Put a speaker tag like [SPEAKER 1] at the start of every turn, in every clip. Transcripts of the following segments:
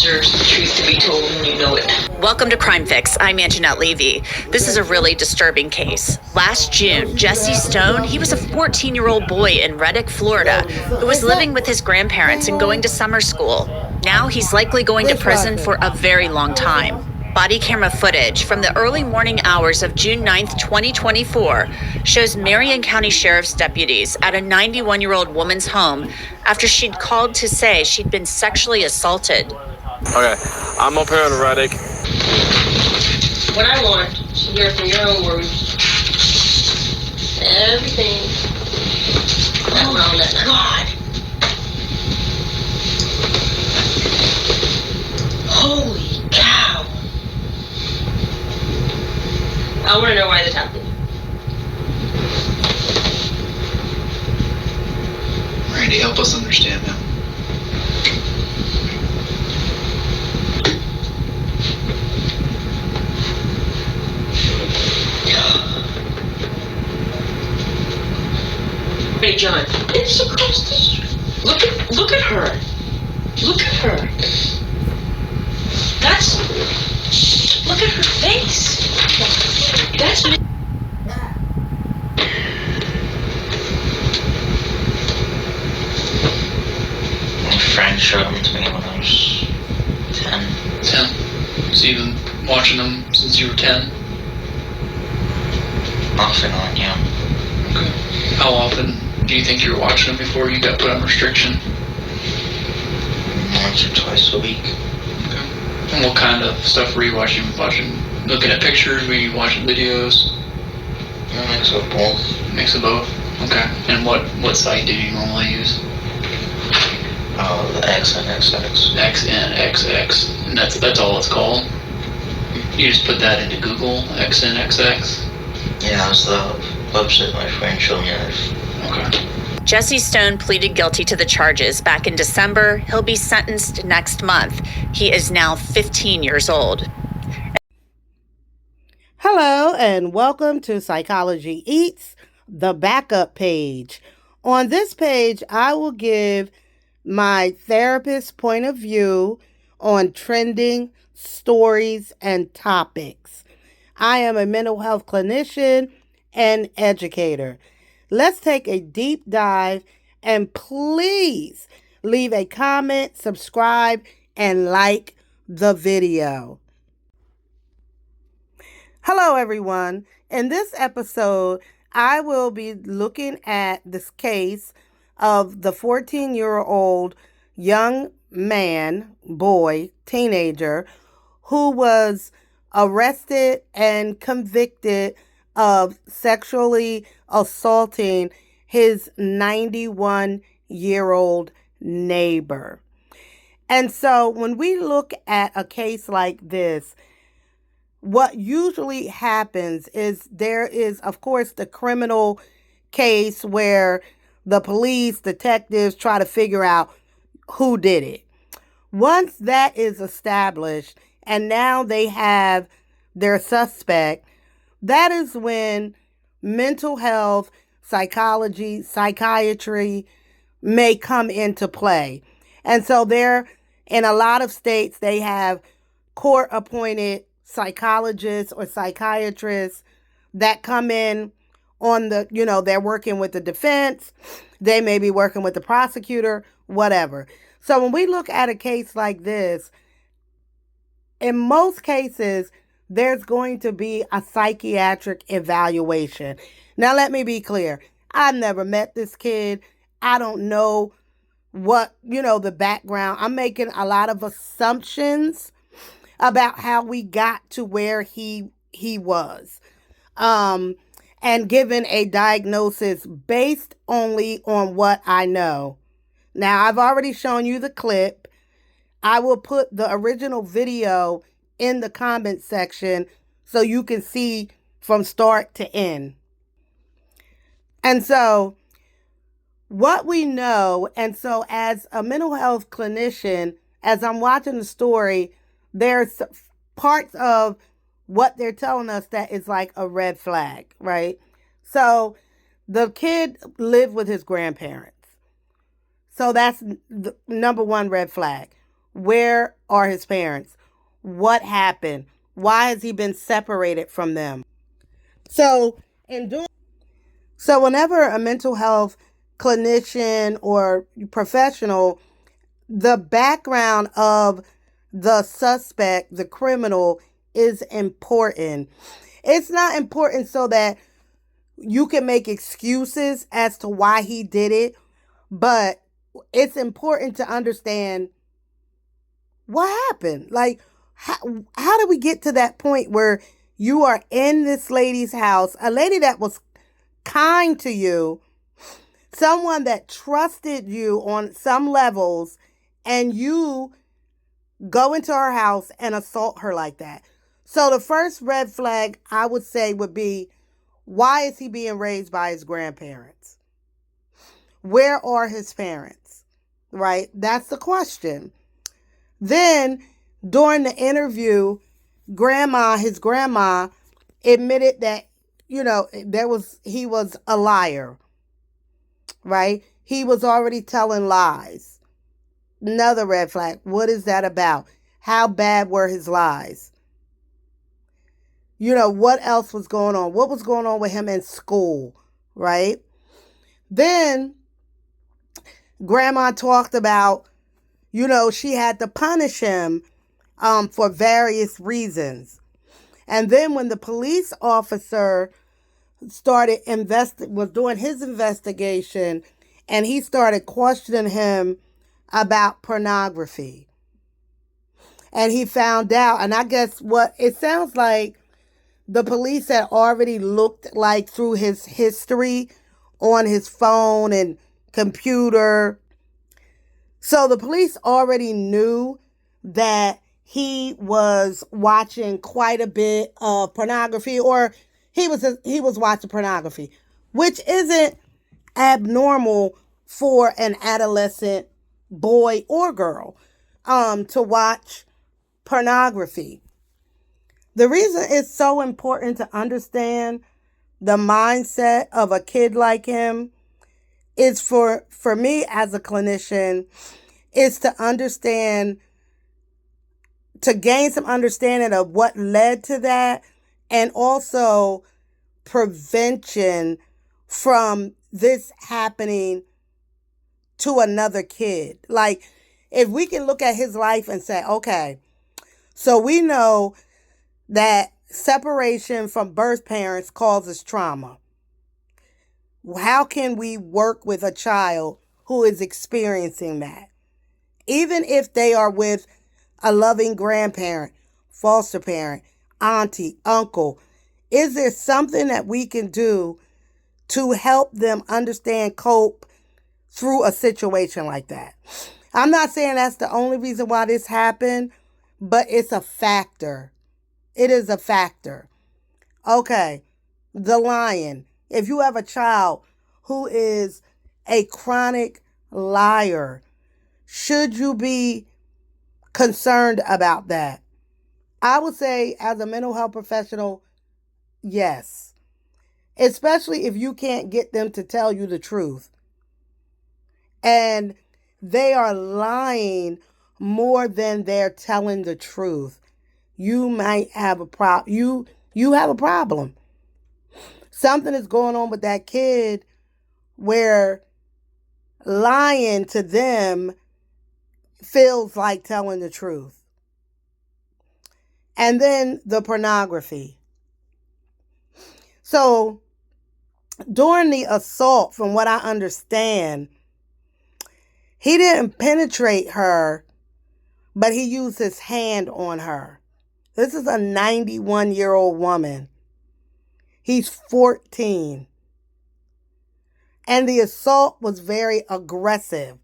[SPEAKER 1] There's the truth to be told, and you know it. Welcome to Crime Fix. I'm Anjanette Levy. This is a really disturbing case. Last June, Jesse Stone, he was a 14-year-old boy in Reddick, Florida, who was living with his grandparents and going to summer school. Now he's likely going to prison for a very long time. Body camera footage from the early morning hours of June 9th, 2024, shows Marion County Sheriff's deputies at a 91-year-old woman's home after she'd called to say she'd been sexually assaulted.
[SPEAKER 2] Okay, I'm up here in Reddick.
[SPEAKER 1] What I want to hear from your own words, everything that went on that night. God! Holy cow! I want to know why this happened.
[SPEAKER 3] Randy, help us understand now.
[SPEAKER 1] Hey, John, it's across the street. Look at her. Look at her. Look at her face. That's me.
[SPEAKER 4] My friend showed them to me when I was 10.
[SPEAKER 3] 10. So you've been watching them since you were 10?
[SPEAKER 4] Off and on, yeah.
[SPEAKER 3] Okay. How often do you think you were watching them before you got put on restriction?
[SPEAKER 4] Once or twice a week.
[SPEAKER 3] Okay. And what kind of stuff were you watching? Looking at pictures? Were you watching videos?
[SPEAKER 4] A mix of both.
[SPEAKER 3] Mix of both? Okay. And what site do you normally use?
[SPEAKER 4] The XNXX.
[SPEAKER 3] XNXX. And that's all it's called? You just put that into Google, XNXX?
[SPEAKER 4] Yeah, that's the website my friend showed me.
[SPEAKER 3] Okay.
[SPEAKER 1] Jesse Stone pleaded guilty to the charges back in December. He'll be sentenced next month. He is now 15 years old.
[SPEAKER 5] Hello and welcome to Psychology Eats, the backup page. On this page, I will give my therapist's point of view on trending stories and topics. I am a mental health clinician and educator. Let's take a deep dive and please leave a comment, subscribe, and like the video. Hello, everyone. In this episode, I will be looking at this case of the 14-year-old young man, boy, teenager, who was arrested and convicted of sexually assaulting his 91-year-old neighbor. And so when we look at a case like this, what usually happens is there is, of course, the criminal case where the police, detectives try to figure out who did it. Once that is established and now they have their suspect, that is when mental health, psychology, psychiatry may come into play. And so in a lot of states, they have court-appointed psychologists or psychiatrists that come in on they're working with the defense. They may be working with the prosecutor, whatever. So when we look at a case like this, in most cases, there's going to be a psychiatric evaluation. Now, let me be clear. I've never met this kid. I don't know what, the background. I'm making a lot of assumptions about how we got to where he was. And given a diagnosis based only on what I know. Now, I've already shown you the clip. I will put the original video in the comment section so you can see from start to end. And so what we know, and so as a mental health clinician, as I'm watching the story, there's parts of what they're telling us that is like a red flag, right? So the kid lived with his grandparents. So that's the number one red flag. Where are his parents? What happened? Why has he been separated from them? So, whenever a mental health clinician or professional, the background of the suspect, the criminal, is important. It's not important so that you can make excuses as to why he did it, but it's important to understand what happened. Like, how did we get to that point where you are in this lady's house, a lady that was kind to you, someone that trusted you on some levels, and you go into her house and assault her like that? So the first red flag I would say would be, why is he being raised by his grandparents? Where are his parents? Right? That's the question. Then, during the interview, his grandma admitted that, he was a liar. Right? He was already telling lies. Another red flag. What is that about? How bad were his lies? What else was going on? What was going on with him in school, right? Then grandma talked about, she had to punish him for various reasons. And then when the police officer was doing his investigation, and he started questioning him about pornography. And he found out, and I guess what it sounds like, the police had already looked like through his history on his phone and computer. So the police already knew that he was watching quite a bit of pornography, or he was watching pornography, which isn't abnormal for an adolescent boy or girl to watch pornography. The reason it's so important to understand the mindset of a kid like him is for me as a clinician, is to gain some understanding of what led to that, and also prevention from this happening to another kid. Like, if we can look at his life and say, okay, so we know that separation from birth parents causes trauma. How can we work with a child who is experiencing that? Even if they are with a loving grandparent, foster parent, auntie, uncle, is there something that we can do to help them understand, cope through a situation like that? I'm not saying that's the only reason why this happened, but it's a factor. It is a factor. Okay, the lying. If you have a child who is a chronic liar, should you be concerned about that? I would say, as a mental health professional, yes. Especially if you can't get them to tell you the truth. And they are lying more than they're telling the truth. You might have a problem. You have a problem. Something is going on with that kid where lying to them feels like telling the truth. And then the pornography. So, during the assault, from what I understand, he didn't penetrate her, but he used his hand on her. This is a 91-year-old woman. He's 14. And the assault was very aggressive.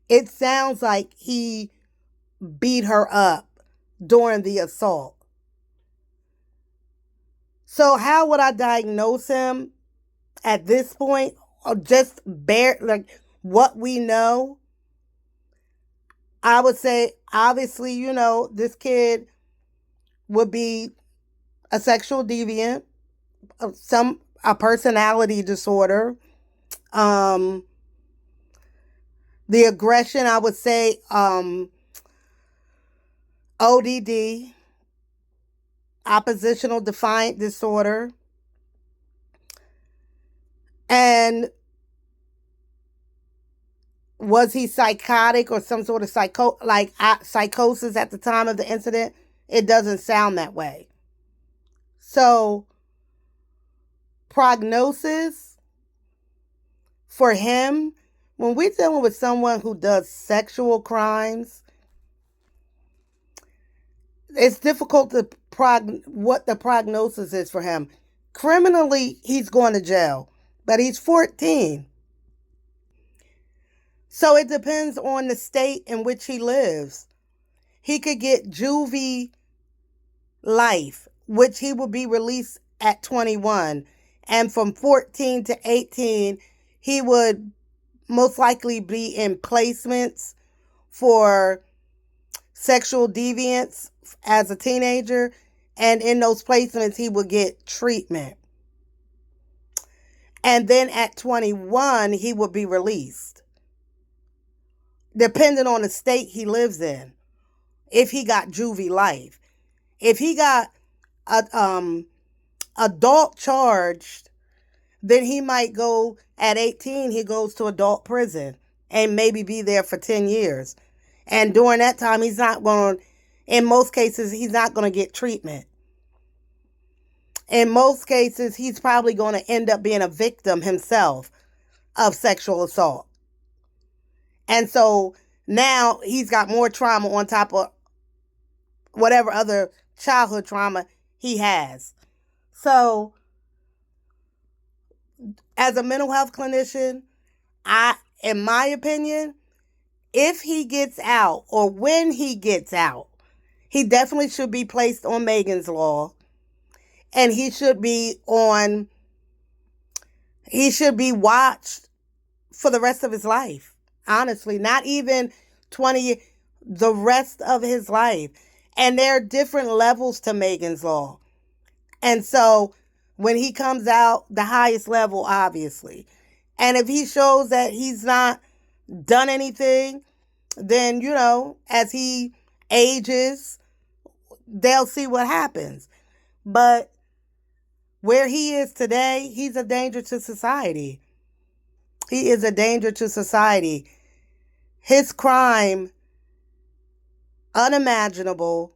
[SPEAKER 5] It sounds like he beat her up during the assault. So how would I diagnose him at this point? Or just what we know? I would say, obviously, this kid would be a sexual deviant, a personality disorder. The aggression, I would say, ODD, oppositional defiant disorder, and was he psychotic or some sort of psychosis at the time of the incident? It doesn't sound that way. So, prognosis for him, when we're dealing with someone who does sexual crimes, it's difficult to what the prognosis is for him. Criminally, he's going to jail, but he's 14. So it depends on the state in which he lives. He could get juvie life, which he will be released at 21. And from 14 to 18, he would most likely be in placements for sexual deviance as a teenager. And in those placements, he would get treatment. And then at 21, he would be released, depending on the state he lives in. If he got juvie life. If he got adult charged, then he might go at 18, he goes to adult prison and maybe be there for 10 years. And during that time, he's not going to, in most cases, he's not going to get treatment. In most cases, he's probably going to end up being a victim himself of sexual assault. And so now he's got more trauma on top of whatever other childhood trauma he has. So, as a mental health clinician, in my opinion, if he gets out or when he gets out, he definitely should be placed on Megan's Law. And he should be watched for the rest of his life. Honestly, not even 20, the rest of his life. And there are different levels to Megan's Law. And so when he comes out, the highest level, obviously. And if he shows that he's not done anything, then, as he ages, they'll see what happens. But where he is today, he's a danger to society. He is a danger to society. His crime, unimaginable.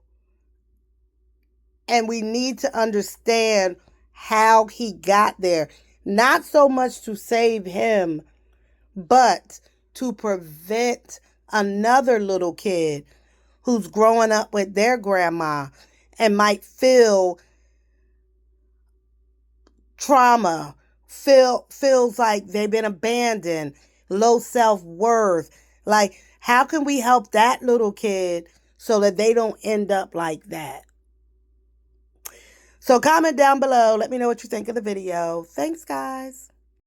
[SPEAKER 5] And we need to understand how he got there. Not so much to save him, but to prevent another little kid who's growing up with their grandma and might feel trauma, feels like they've been abandoned, low self-worth. Like, how can we help that little kid so that they don't end up like that? So comment down below. Let me know what you think of the video. Thanks, guys.